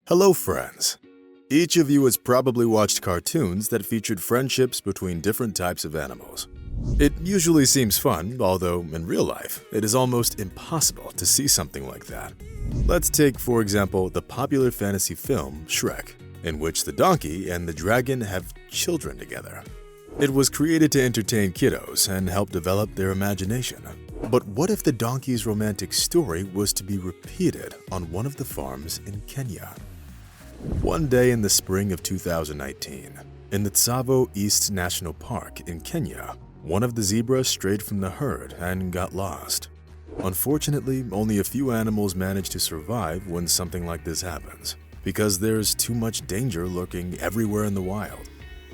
Hello, friends! Each of you has probably watched cartoons that featured friendships between different types of animals. It usually seems fun, although in real life, it is almost impossible to see something like that. Let's take, for example, the popular fantasy film Shrek, in which the donkey and the dragon have children together. It was created to entertain kiddos and help develop their imagination. But what if the donkey's romantic story was to be repeated on one of the farms in Kenya? One day in the spring of 2019, in the Tsavo East National Park in Kenya, one of the zebras strayed from the herd and got lost. Unfortunately, only a few animals manage to survive when something like this happens, because there's too much danger lurking everywhere in the wild.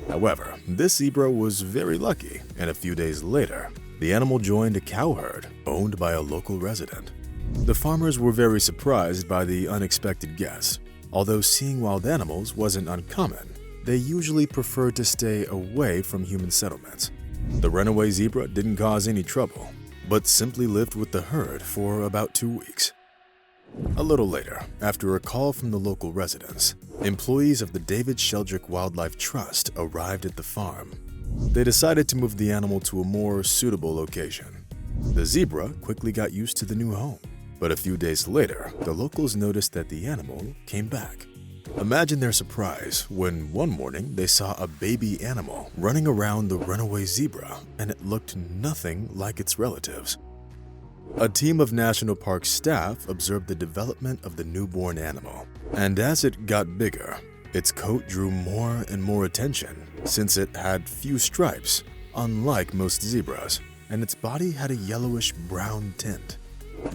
However, this zebra was very lucky, and a few days later, the animal joined a cow herd owned by a local resident. The farmers were very surprised by the unexpected guest. Although seeing wild animals wasn't uncommon, they usually preferred to stay away from human settlements. The runaway zebra didn't cause any trouble, but simply lived with the herd for about 2 weeks. A little later, after a call from the local residents, employees of the David Sheldrick Wildlife Trust arrived at the farm. They decided to move the animal to a more suitable location. The zebra quickly got used to the new home, but a few days later, the locals noticed that the animal came back. Imagine their surprise when one morning they saw a baby animal running around the runaway zebra, and it looked nothing like its relatives. A team of National Park staff observed the development of the newborn animal, and as it got bigger, its coat drew more and more attention since it had few stripes, unlike most zebras, and its body had a yellowish-brown tint.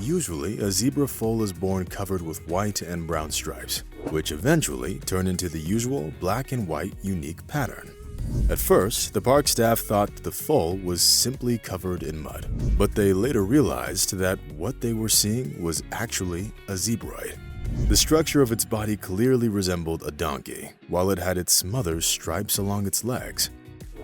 Usually, a zebra foal is born covered with white and brown stripes, which eventually turn into the usual black and white unique pattern. At first, the park staff thought the foal was simply covered in mud, but they later realized that what they were seeing was actually a zebroid. The structure of its body clearly resembled a donkey, while it had its mother's stripes along its legs.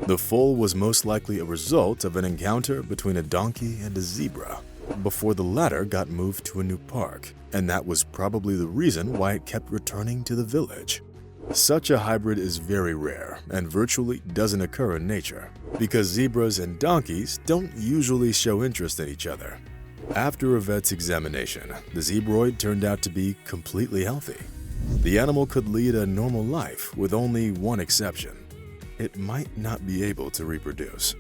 The foal was most likely a result of an encounter between a donkey and a zebra, before the latter got moved to a new park, and that was probably the reason why it kept returning to the village. Such a hybrid is very rare and virtually doesn't occur in nature, because zebras and donkeys don't usually show interest in each other. After a vet's examination, the zebroid turned out to be completely healthy. The animal could lead a normal life with only one exception: it might not be able to reproduce.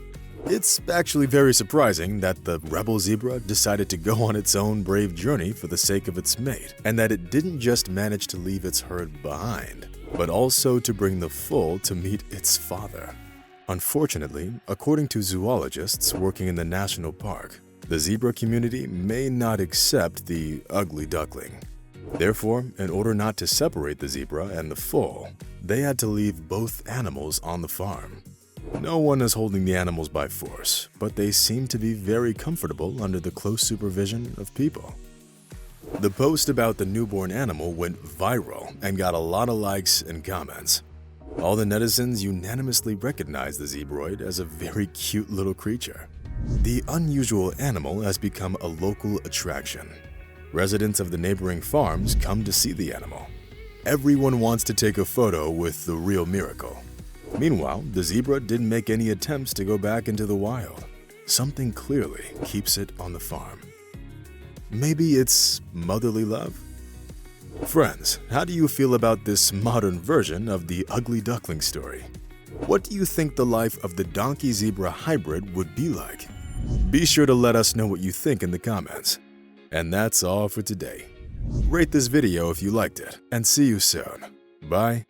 It's actually very surprising that the rebel zebra decided to go on its own brave journey for the sake of its mate, and that it didn't just manage to leave its herd behind, but also to bring the foal to meet its father. Unfortunately, according to zoologists working in the national park, the zebra community may not accept the ugly duckling. Therefore, in order not to separate the zebra and the foal, they had to leave both animals on the farm. No one is holding the animals by force, but they seem to be very comfortable under the close supervision of people. The post about the newborn animal went viral and got a lot of likes and comments. All the netizens unanimously recognized the zebroid as a very cute little creature. The unusual animal has become a local attraction. Residents of the neighboring farms come to see the animal. Everyone wants to take a photo with the real miracle. Meanwhile, the zebra didn't make any attempts to go back into the wild. Something clearly keeps it on the farm. Maybe it's motherly love? Friends, how do you feel about this modern version of the ugly duckling story? What do you think the life of the donkey-zebra hybrid would be like? Be sure to let us know what you think in the comments. And that's all for today. Rate this video if you liked it, and see you soon. Bye.